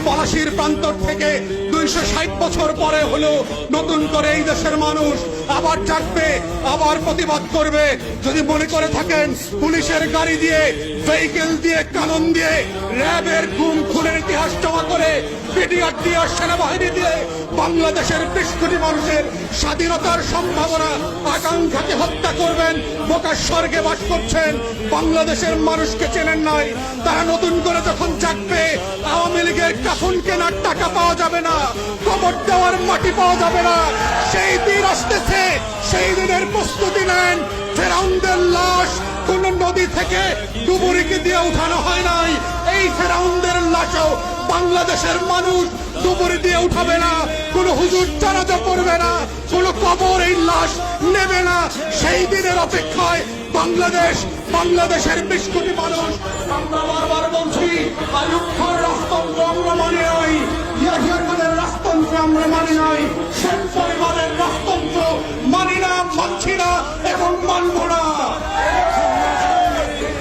পলাশির প্রান্তর থেকে 260 বছর পরে হলো নতুন করে এই দেশের মানুষ আবার জাগবে, আবার প্রতিবাদ করবে। যদি মনে করে থাকেন পুলিশের গাড়ি দিয়ে, ভেহিকেল দিয়ে, কানন দিয়ে, র্যাবের গুম খুনের ইতিহাস জমা করে, পিডিআর দিয়ে, সেনাবাহিনী দিয়ে বাংলাদেশের 20 কোটি মানুষের স্বাধীনতার সম্ভাবনা আকাঙ্ক্ষাকে হত্যা করবেন, বোকার স্বর্গে বাস করছেন, বাংলাদেশের মানুষকে চেনেন নাই। তারা নতুন করে যখন জাগবে, আওয়ামী লীগের কাফন কেনার টাকা পাওয়া যাবে না, কবর দেওয়ার মাটি পাওয়া যাবে না। সেই দিন আসতেছে, সেই দিনের প্রস্তুতি নেন। ফেরাউনদের লাশ কোন নদী থেকে ডুবুরিকে দিয়ে উঠানো হয় নাই। এই ফেরাউনদের লাশও বাংলাদেশের মানুষ ডুবুরি দিয়ে উঠাবে না, কোন হুজুর জানাজা পড়বে না, কোন কবর এই লাশ নেবে না। সেই দিনের অপেক্ষায় বাংলাদেশের 20 কোটি মানুষ। আমরা বারবার বলছি, আইয়ুব খানের রাজতন্ত্র আমরা মানি নাই, ইয়াহিয়া খানের রাজতন্ত্র আমরা মানি নাই, শেখ পরিবারের রাজতন্ত্র মানি না, মানছি না এবং মানব না।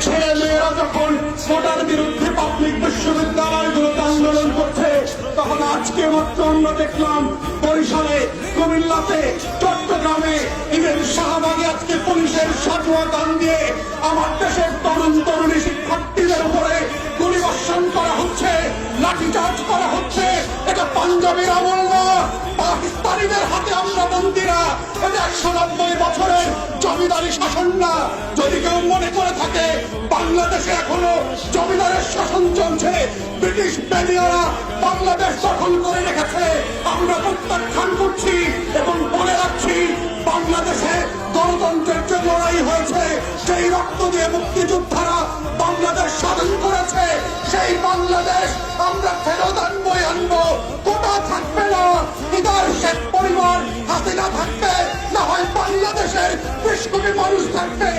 ছেলেমেয়েরা যখন কোটার বিরুদ্ধে পাবলিক বিশ্ববিদ্যালয়গুলোতে আন্দোলন করছে, তখন আজকে মাত্র আমরা দেখলাম বরিশালে, কুমিল্লাতে, চট্টগ্রামে, ইভেন শাহবাগে আজকে পুলিশের সাজোয়া গান দিয়ে আমার দেশের তরুণ তরুণী শিক্ষার্থীদের উপরে গুলিবর্ষণ করা হচ্ছে, লাঠিচার্জ করা হচ্ছে। এটা পাঞ্জাবের আমল না, পাকিস্তানিদের হাতে আমরা বন্দীরা। এটা 190 বছরের জমিদারি শাসন না। যদি কেউ মনে করে থাকে বাংলাদেশে এখনো জমিদারের শাসন চলছে, ব্রিটিশ বেনিয়ারা বাংলাদেশ দখল করে রেখেছে, আমরা প্রত্যাখ্যান করছি এবং বলে রাখছি, বাংলাদেশে গণতন্ত্রের যে লড়াই হয়েছে, সেই রক্ত দিয়ে মুক্তিযোদ্ধারা বাংলাদেশ স্বাধীন করেছে, সেই বাংলাদেশ আমরা ফেরত আনবই আনবো। কোটা থাকবে না, ইদার শেখ পরিবার, হাসিনা থাকবে, না হয় বাংলাদেশের 20 কোটি মানুষ থাকবে।